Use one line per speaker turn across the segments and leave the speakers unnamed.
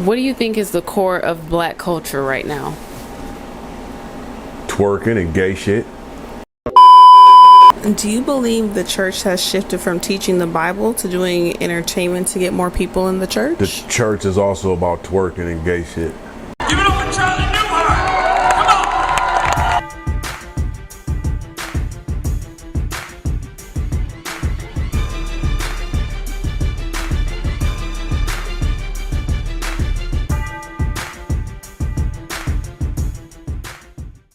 What do you think is the core of black culture right now?
Twerking and gay shit.
Do you believe the church has shifted from teaching the Bible to doing entertainment to get more people in the church?
The church is also about twerking and gay shit.
Give it up for Charlie Newhart! Come on!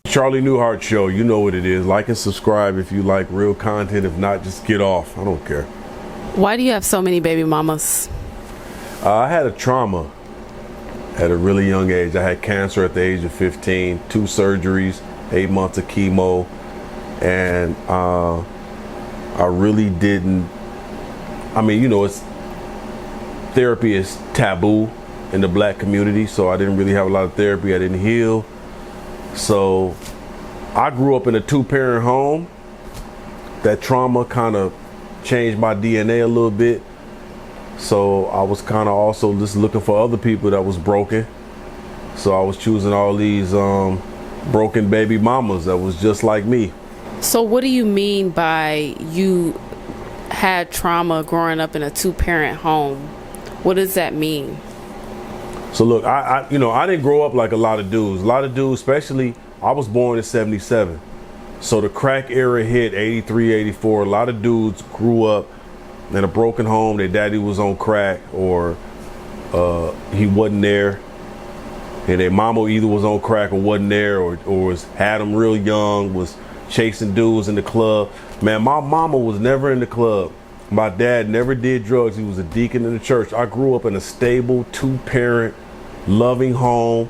Charlie Newhart Show, you know what it is. Like and subscribe if you like real content. If not, just get off. I don't care.
Why do you have so many baby mamas?
I had a trauma at a really young age. I had cancer at the age of 15, 2 surgeries, 8 months of chemo, and I really didn't. I mean, you know, therapy is taboo in the black community, so I didn't really have a lot of therapy. I didn't heal. So I grew up in a 2-parent home. That trauma kind of changed my DNA a little bit. So I was kind of also just looking for other people that was broken. So I was choosing all these broken baby mamas that was just like me.
So what do you mean by you had trauma growing up in a 2-parent home? What does that mean?
So look, I didn't grow up like a lot of dudes. A lot of dudes, especially, I was born in 77. So the crack era hit 83, 84. A lot of dudes grew up in a broken home. Their daddy was on crack, or he wasn't there. And their mama either was on crack or wasn't there, or had them real young, was chasing dudes in the club. Man, my mama was never in the club. My dad never did drugs. He was a deacon in the church. I grew up in a stable 2-parent loving home.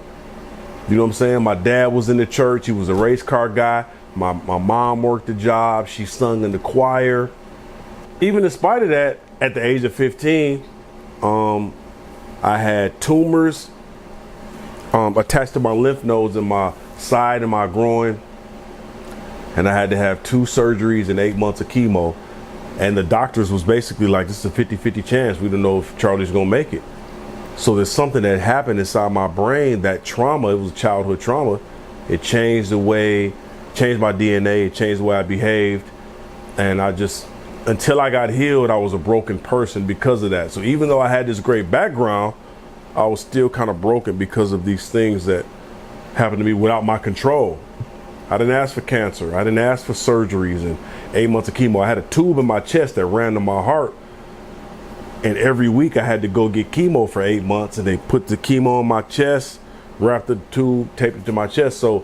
You know what I'm saying? My dad was in the church. He was a race car guy. My mom worked a job. She sung in the choir. Even in spite of that, at the age of 15, I had tumors attached to my lymph nodes in my side and my groin. And I had to have 2 surgeries and 8 months of chemo. And the doctors was basically like, this is a 50-50 chance. We don't know if Charlie's gonna make it. So there's something that happened inside my brain, that trauma, it was childhood trauma. It changed my DNA, it changed the way I behaved. And until I got healed, I was a broken person because of that. So even though I had this great background, I was still kind of broken because of these things that happened to me without my control. I didn't ask for cancer. I didn't ask for surgeries and 8 months of chemo. I had a tube in my chest that ran to my heart. And every week I had to go get chemo for 8 months, and they put the chemo on my chest, wrapped the tube, taped it to my chest. So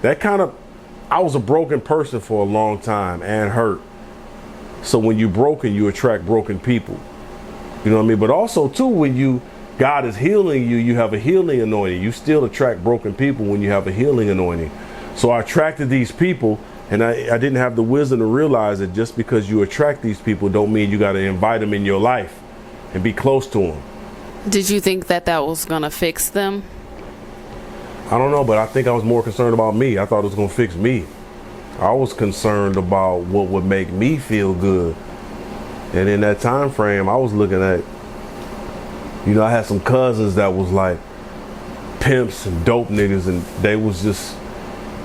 I was a broken person for a long time and hurt. So when you're broken, you attract broken people. You know what I mean? But also too, when God is healing you, you have a healing anointing. You still attract broken people when you have a healing anointing. So I attracted these people, and I didn't have the wisdom to realize that just because you attract these people don't mean you got to invite them in your life and be close to them.
Did you think that was gonna fix them?
I don't know, but I think I was more concerned about me. I thought it was gonna fix me. I was concerned about what would make me feel good. And in that time frame, I was looking at, I had some cousins that was like pimps and dope niggas, and they was just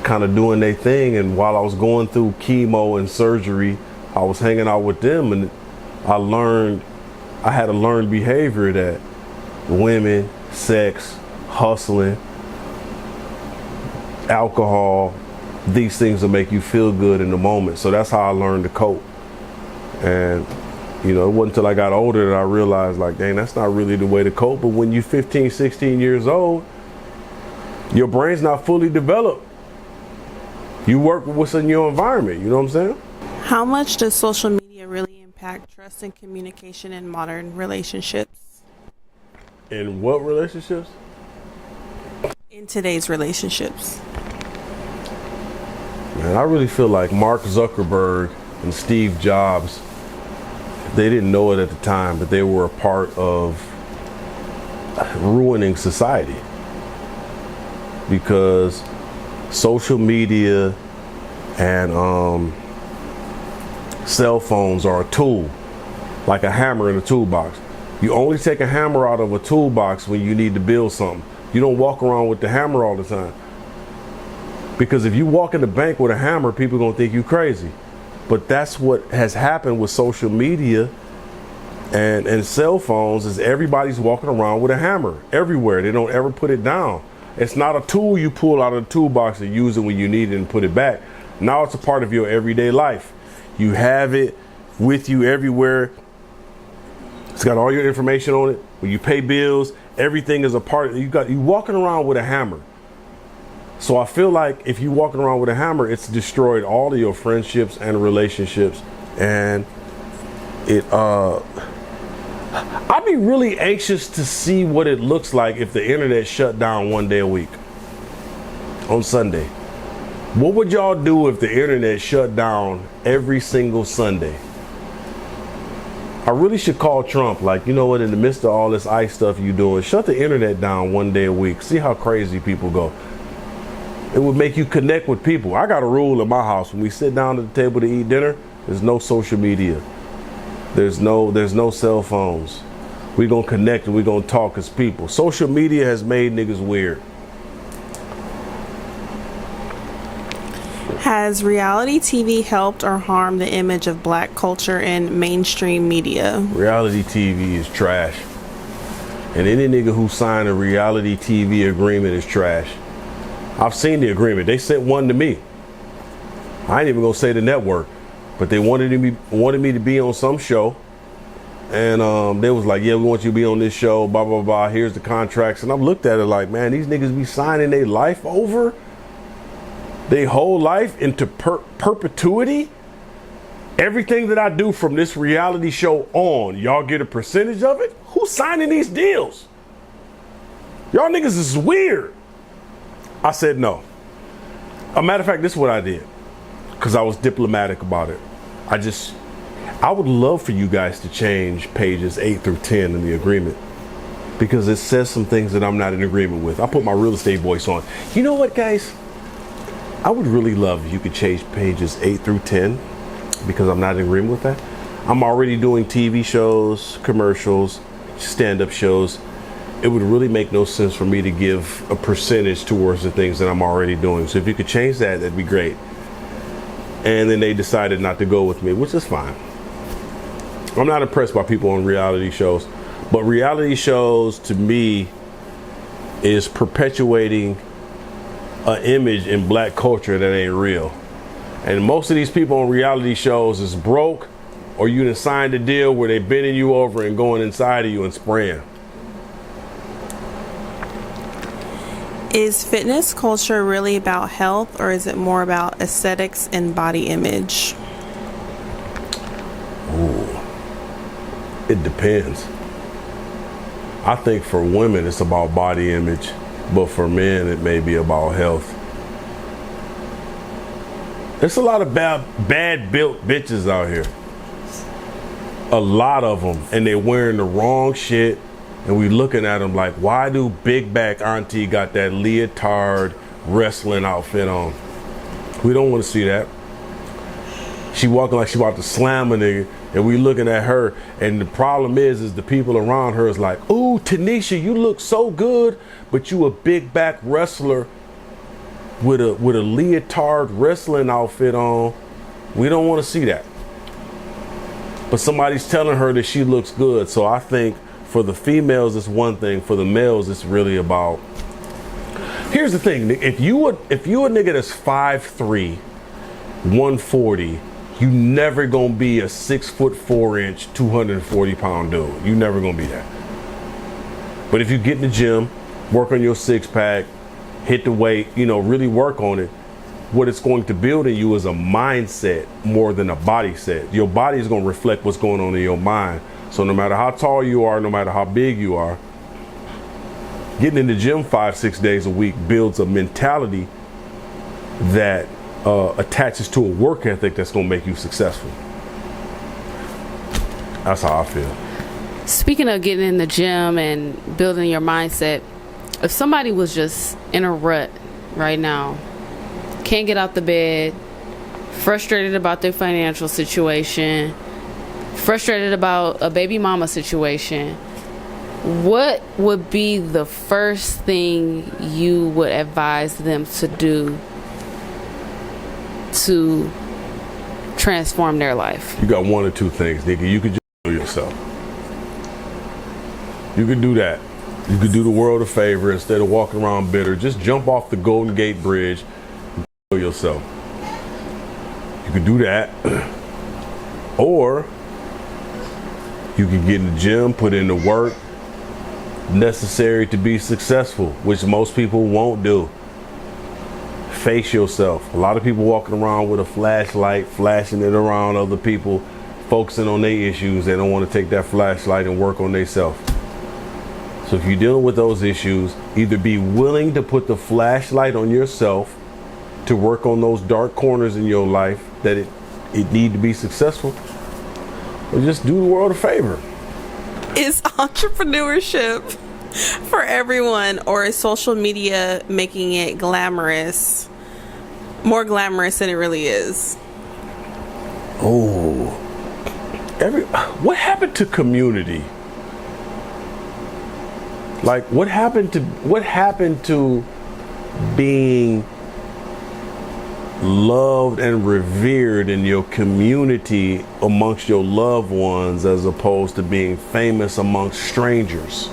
kind of doing their thing. And while I was going through chemo and surgery, I was hanging out with them, and I had a learned behavior that women, sex, hustling, alcohol, these things will make you feel good in the moment. So that's how I learned to cope. And it wasn't until I got older that I realized, like, dang, that's not really the way to cope. But when you're 15, 16 years old, your brain's not fully developed. You work with what's in your environment, you know what I'm saying?
How much does social media really impact trust and communication in modern relationships?
In what relationships?
In today's relationships.
Man, I really feel like Mark Zuckerberg and Steve Jobs, they didn't know it at the time, but they were a part of ruining society. Because social media and cell phones are a tool, like a hammer in a toolbox. You only take a hammer out of a toolbox when you need to build something. You don't walk around with the hammer all the time. Because if you walk in the bank with a hammer, people are going to think you crazy. But that's what has happened with social media and cell phones, is everybody's walking around with a hammer everywhere. They don't ever put it down. It's not a tool you pull out of the toolbox and use it when you need it and put it back. Now it's a part of your everyday life. You have it with you everywhere. It's got all your information on it. When you pay bills, everything is a part of it. You walking around with a hammer. So I feel like if you walking around with a hammer, it's destroyed all of your friendships and relationships. And I'd be really anxious to see what it looks like if the internet shut down one day a week on Sunday. What would y'all do if the internet shut down every single Sunday? I really should call Trump, like, you know what, in the midst of all this ICE stuff you doing, shut the internet down one day a week. See how crazy people go. It would make you connect with people. I got a rule in my house. When we sit down at the table to eat dinner, there's no social media. There's no cell phones. We're going to connect and we're going to talk as people. Social media has made niggas weird.
Has reality TV helped or harmed the image of black culture in mainstream media?
Reality TV is trash. And any nigga who signed a reality TV agreement is trash. I've seen the agreement. They sent one to me. I ain't even gonna say the network, but they wanted me to be on some show. And they was like, yeah, we want you to be on this show, blah, blah, blah. Here's the contracts. And I've looked at it like, man, these niggas be signing their life over, their whole life into perpetuity. Everything that I do from this reality show on, y'all get a percentage of it? Who's signing these deals? Y'all niggas is weird. I said no. A matter of fact, this is what I did, because I was diplomatic about it. I would love for you guys to change pages 8 through 10 in the agreement, because it says some things that I'm not in agreement with. I put my real estate voice on. You know what, guys? I would really love if you could change pages 8 through 10, because I'm not in agreement with that. I'm already doing TV shows, commercials, stand-up shows. It would really make no sense for me to give a percentage towards the things that I'm already doing. So if you could change that, that'd be great. And then they decided not to go with me, which is fine. I'm not impressed by people on reality shows, but reality shows to me is perpetuating an image in black culture that ain't real. And most of these people on reality shows is broke, or you done signed a deal where they bending you over and going inside of you and spraying.
Is fitness culture really about health, or is it more about aesthetics and body image?
Ooh, it depends. I think for women it's about body image, but for men it may be about health. There's a lot of bad built bitches out here. A lot of them, and they're wearing the wrong shit. And we looking at them like, why do big back auntie got that leotard wrestling outfit on? We don't want to see that. She walking like she about to slam a nigga, and we looking at her. And the problem is the people around her is like, ooh, Tanisha, you look so good, but you a big back wrestler with a leotard wrestling outfit on. We don't want to see that. But somebody's telling her that she looks good. So I think for the females, it's one thing. For the males, it's really about. Here's the thing: if you a nigga that's 5'3", 140, you never gonna be a 6'4", 240-pound dude. You never gonna be that. But if you get in the gym, work on your 6-pack, hit the weight, really work on it. What it's going to build in you is a mindset more than a body set. Your body is gonna reflect what's going on in your mind. So no matter how tall you are, no matter how big you are, getting in the gym 5-6 days a week builds a mentality that attaches to a work ethic that's going to make you successful. That's how I feel.
Speaking of getting in the gym and building your mindset, if somebody was just in a rut right now, can't get out the bed, frustrated about their financial situation, frustrated about a baby mama situation, what would be the first thing you would advise them to do to transform their life?
You got one or two things, nigga. You could just kill yourself. You could do that. You could do the world a favor instead of walking around bitter. Just jump off the Golden Gate Bridge and kill yourself. You could do that. Or you could get in the gym, put in the work necessary to be successful, which most people won't do. Face yourself. A lot of people walking around with a flashlight, flashing it around other people, focusing on their issues. They don't want to take that flashlight and work on themselves. So if you're dealing with those issues, either be willing to put the flashlight on yourself to work on those dark corners in your life that it need to be successful, or just do the world a favor.
Is entrepreneurship for everyone, or is social media making it glamorous, more glamorous than it really is?
Oh, what happened to community? Like, what happened to being loved and revered in your community amongst your loved ones, as opposed to being famous amongst strangers?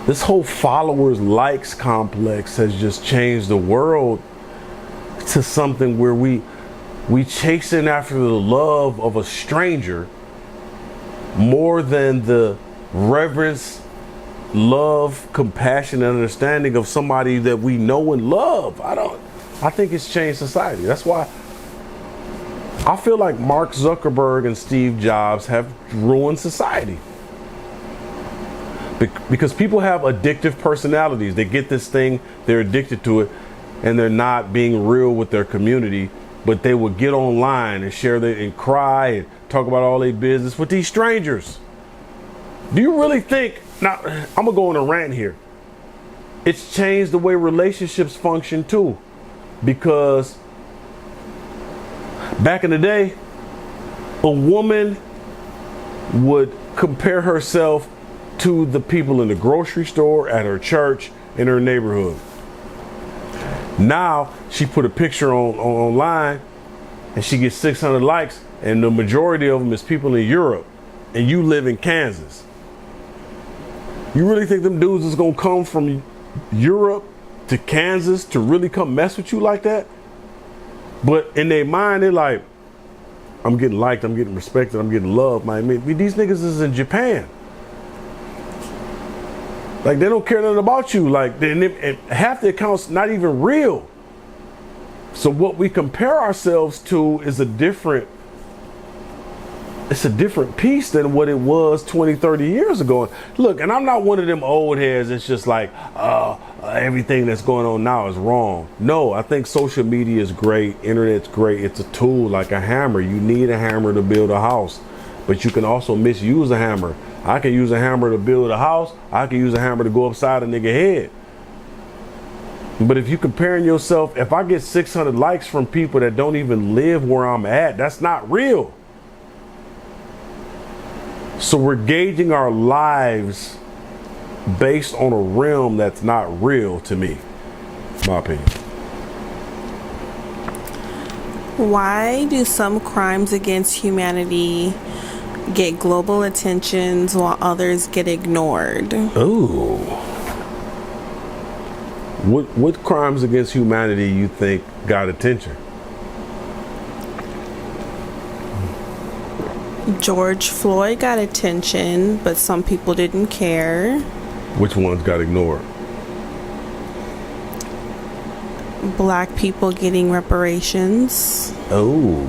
This whole followers likes complex has just changed the world to something where we chasing after the love of a stranger more than the reverence, love, compassion, and understanding of somebody that we know and love. I think it's changed society. That's why I feel like Mark Zuckerberg and Steve Jobs have ruined society. Because people have addictive personalities. They get this thing, they're addicted to it, and they're not being real with their community, but they will get online and share and cry and talk about all their business with these strangers. Do you really think, now I'm gonna go on a rant here, it's changed the way relationships function too? Because back in the day, a woman would compare herself to the people in the grocery store, at her church, in her neighborhood. Now she put a picture online and she gets 600 likes, and the majority of them is people in Europe, and you live in Kansas. You really think them dudes is gonna come from Europe to Kansas to really come mess with you like that? But in their mind, they're like, I'm getting liked, I'm getting respected, I'm getting loved. These niggas is in Japan. Like, they don't care nothing about you. Like, and half the accounts not even real. So what we compare ourselves to is a different piece than what it was 20, 30 years ago. Look, and I'm not one of them old heads that's just like, everything that's going on now is wrong. No, I think social media is great. Internet's great. It's a tool like a hammer. You need a hammer to build a house, but you can also misuse a hammer. I can use a hammer to build a house. I can use a hammer to go upside a nigga head. But if you comparing yourself, if I get 600 likes from people that don't even live where I'm at, that's not real. So we're gauging our lives based on a realm that's not real to me, my opinion.
Why do some crimes against humanity get global attentions while others get ignored?
Ooh. What crimes against humanity you think got attention?
George Floyd got attention, but some people didn't care.
Which ones got ignored?
Black people getting reparations.
Oh.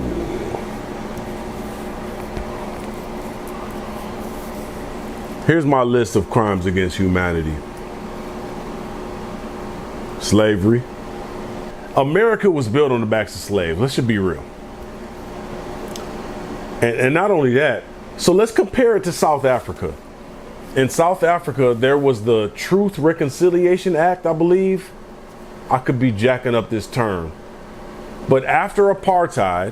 Here's my list of crimes against humanity. Slavery. America was built on the backs of slaves. Let's just be real. And not only that, so let's compare it to South Africa. In South Africa, there was the Truth Reconciliation Act, I believe. I could be jacking up this term. But after apartheid,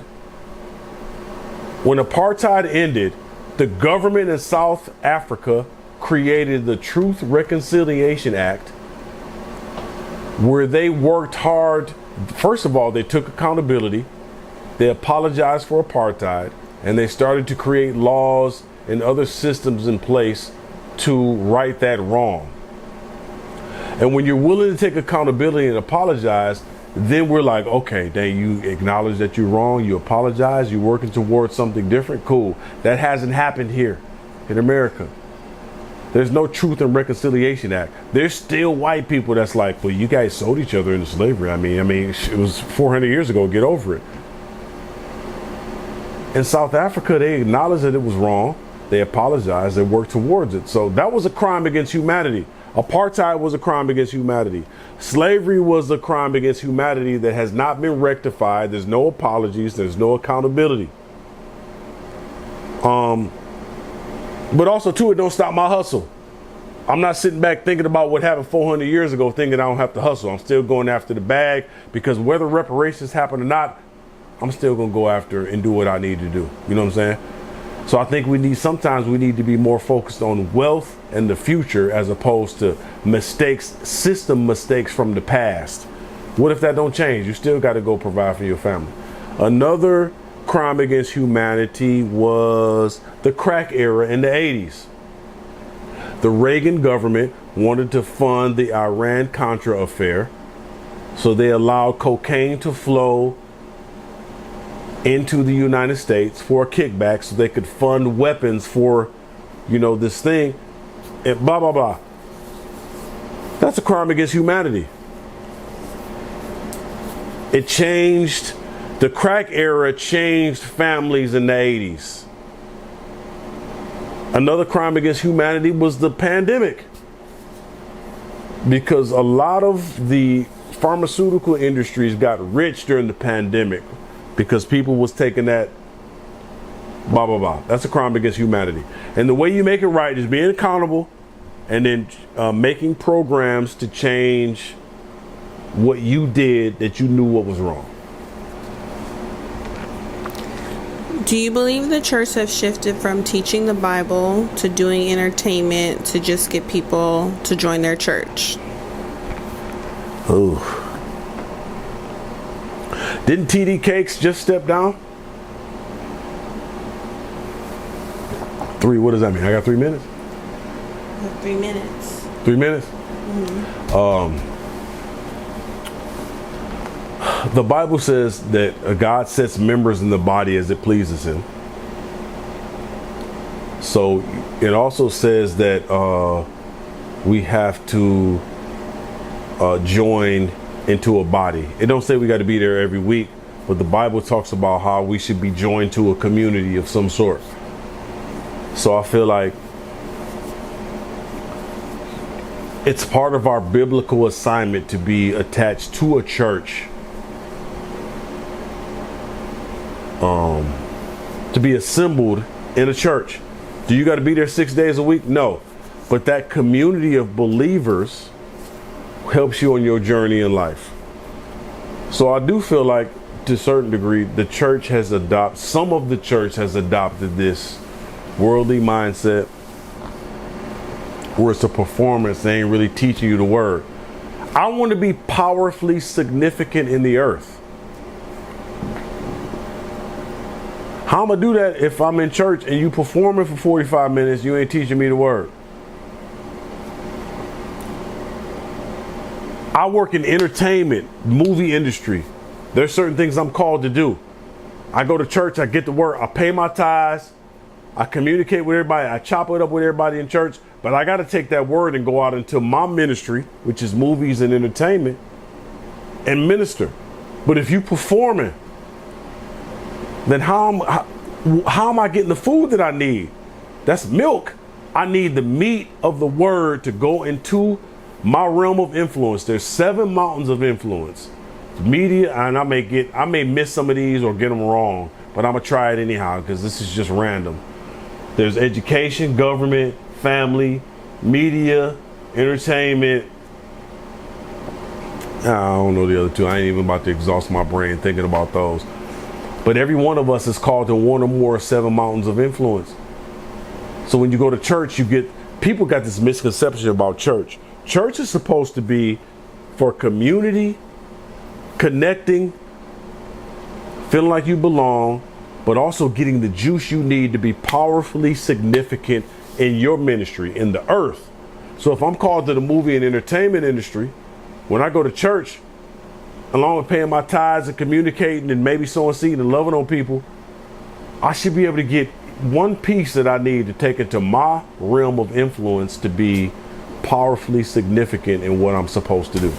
when apartheid ended, the government in South Africa created the Truth Reconciliation Act, where they worked hard. First of all, they took accountability, they apologized for apartheid, and they started to create laws and other systems in place to right that wrong. And when you're willing to take accountability and apologize, then we're like, okay, then you acknowledge that you're wrong, you apologize, you're working towards something different. Cool. That hasn't happened here in America. There's no Truth and Reconciliation Act. There's still white people that's like, well, you guys sold each other into slavery. I mean, it was 400 years ago. Get over it. In South Africa, they acknowledged that it was wrong. They apologized. They worked towards it. So that was a crime against humanity. Apartheid was a crime against humanity. Slavery was a crime against humanity that has not been rectified. There's no apologies. There's no accountability. But also, too, it don't stop my hustle. I'm not sitting back thinking about what happened 400 years ago, thinking I don't have to hustle. I'm still going after the bag, because whether reparations happen or not, I'm still going to go after and do what I need to do. You know what I'm saying? So I think sometimes we need to be more focused on wealth and the future as opposed to system mistakes from the past. What if that don't change? You still got to go provide for your family. Another crime against humanity was the crack era in the 80s. The Reagan government wanted to fund the Iran-Contra affair, so they allowed cocaine to flow into the United States for a kickback so they could fund weapons for, this thing, and blah, blah, blah. That's a crime against humanity. It changed, the crack era changed families in the 80s. Another crime against humanity was the pandemic, because a lot of the pharmaceutical industries got rich during the pandemic because people was taking that blah, blah, blah. That's a crime against humanity. And the way you make it right is being accountable and then making programs to change what you did that you knew what was wrong.
Do you believe the church has shifted from teaching the Bible to doing entertainment to just get people to join their church?
Oh. Didn't TD Cakes just step down? What does that mean? I got 3 minutes?
3 minutes.
3 minutes?
Mm-hmm.
The Bible says that God sets members in the body as it pleases him. So it also says that we have to join into a body. It don't say we got to be there every week, but the Bible talks about how we should be joined to a community of some sort. So I feel like it's part of our biblical assignment to be attached to a church, to be assembled in a church. Do you got to be there 6 days a week? No. But that community of believers helps you on your journey in life. So I do feel like, to a certain degree, some of the church has adopted this worldly mindset where it's a performance. They ain't really teaching you the word. I want to be powerfully significant in the earth. How am I do that if I'm in church and you performing for 45 minutes, you ain't teaching me the word? I work in entertainment, movie industry. There's certain things I'm called to do. I go to church, I get to work, I pay my tithes, I communicate with everybody, I chop it up with everybody in church, but I got to take that word and go out into my ministry, which is movies and entertainment, and minister. But if you performing, then how am I getting the food that I need? That's milk. I need the meat of the word to go into my realm of influence. There's 7 mountains of influence. Media, and I may miss some of these or get them wrong, but I'm gonna try it anyhow because this is just random. There's education, government, family, media, entertainment. I don't know the other 2. I ain't even about to exhaust my brain thinking about those. But every one of us is called to one or more 7 mountains of influence. So when you go to church, you get people got this misconception about church. Church is supposed to be for community, connecting, feeling like you belong, but also getting the juice you need to be powerfully significant in your ministry, in the earth. So if I'm called to the movie and entertainment industry, when I go to church, along with paying my tithes and communicating and maybe sowing seed and loving on people, I should be able to get one piece that I need to take into my realm of influence to be powerfully significant in what I'm supposed to do.